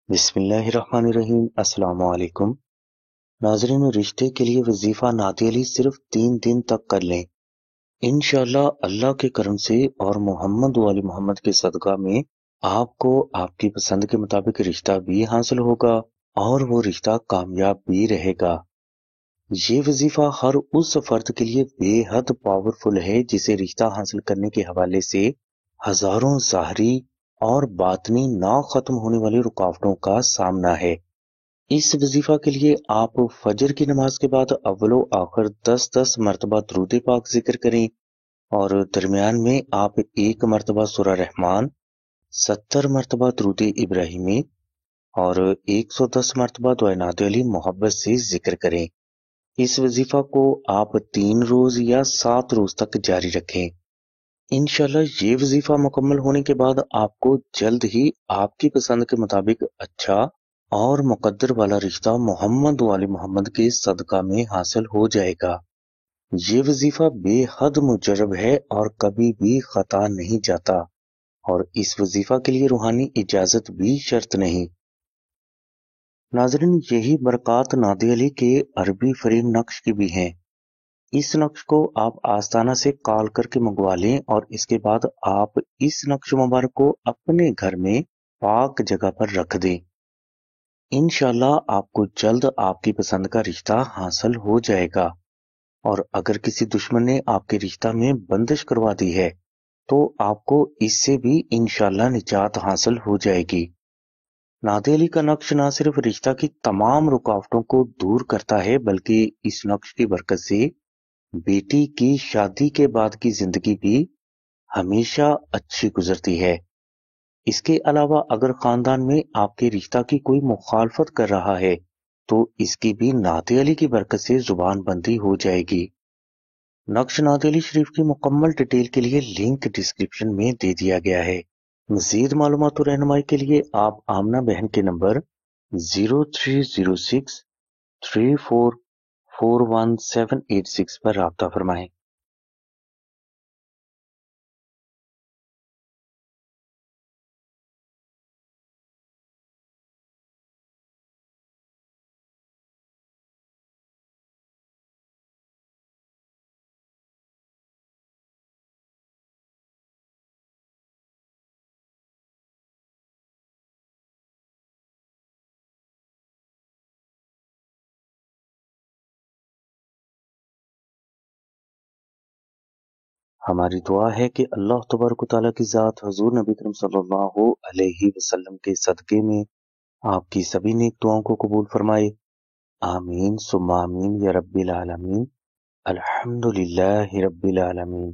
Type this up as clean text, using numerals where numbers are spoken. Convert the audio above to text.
بسم اللہ الرحمن الرحیم۔ السلام علیکم ناظرین، رشتے کے لیے وظیفہ نعت علی صرف 3 دن تک کر لیں، انشاءاللہ اللہ کے کرم سے اور محمد و علی محمد کے صدقہ میں آپ کو آپ کی پسند کے مطابق رشتہ بھی حاصل ہوگا اور وہ رشتہ کامیاب بھی رہے گا۔ یہ وظیفہ ہر اس فرد کے لیے بے حد پاورفل ہے جسے رشتہ حاصل کرنے کے حوالے سے ہزاروں ظاہری اور باطنی نہ ختم ہونے والی رکاوٹوں کا سامنا ہے۔ اس وظیفہ کے لیے آپ فجر کی نماز کے بعد اول و آخر 10 مرتبہ درود پاک ذکر کریں اور درمیان میں آپ 1 مرتبہ سورہ رحمان، 70 مرتبہ درود ابراہیمی اور 110 مرتبہ دعائے نعت علی محبت سے ذکر کریں۔ اس وظیفہ کو آپ 3 روز یا 7 روز تک جاری رکھیں۔ انشاءاللہ یہ وظیفہ مکمل ہونے کے بعد آپ کو جلد ہی آپ کی پسند کے مطابق اچھا اور مقدر والا رشتہ محمد و علی محمد کے صدقہ میں حاصل ہو جائے گا۔ یہ وظیفہ بے حد مجرب ہے اور کبھی بھی خطا نہیں جاتا، اور اس وظیفہ کے لیے روحانی اجازت بھی شرط نہیں۔ ناظرین، یہی برکات نعت علی کے عربی فریم نقش کی بھی ہیں۔ اس نقش کو آپ آستانہ سے کال کر کے منگوا لیں اور اس کے بعد آپ اس نقش مبارک کو اپنے گھر میں پاک جگہ پر رکھ دیں۔ انشاءاللہ آپ کو جلد آپ کی پسند کا رشتہ حاصل ہو جائے گا، اور اگر کسی دشمن نے آپ کے رشتہ میں بندش کروا دی ہے تو آپ کو اس سے بھی انشاءاللہ نجات حاصل ہو جائے گی۔ نعت علی کا نقش نہ صرف رشتہ کی تمام رکاوٹوں کو دور کرتا ہے بلکہ اس نقش کی برکت سے بیٹی کی شادی کے بعد کی زندگی بھی ہمیشہ اچھی گزرتی ہے۔ اس کے علاوہ اگر خاندان میں آپ کے رشتہ کی کوئی مخالفت کر رہا ہے تو اس کی بھی نعت علی کی برکت سے زبان بندی ہو جائے گی۔ نقش نعت علی شریف کی مکمل ڈیٹیل کے لیے لنک ڈسکرپشن میں دے دیا گیا ہے۔ مزید معلومات و رہنمائی کے لیے آپ آمنہ بہن کے نمبر 0306 3441 پر رابطہ فرمائیں۔ ہماری دعا ہے کہ اللہ تبارک و تعالیٰ کی ذات حضور نبی کریم صلی اللہ علیہ وسلم کے صدقے میں آپ کی سبھی نیک دعاؤں کو قبول فرمائے۔ آمین ثم آمین یا رب العالمین۔ الحمدللہ رب العالمین۔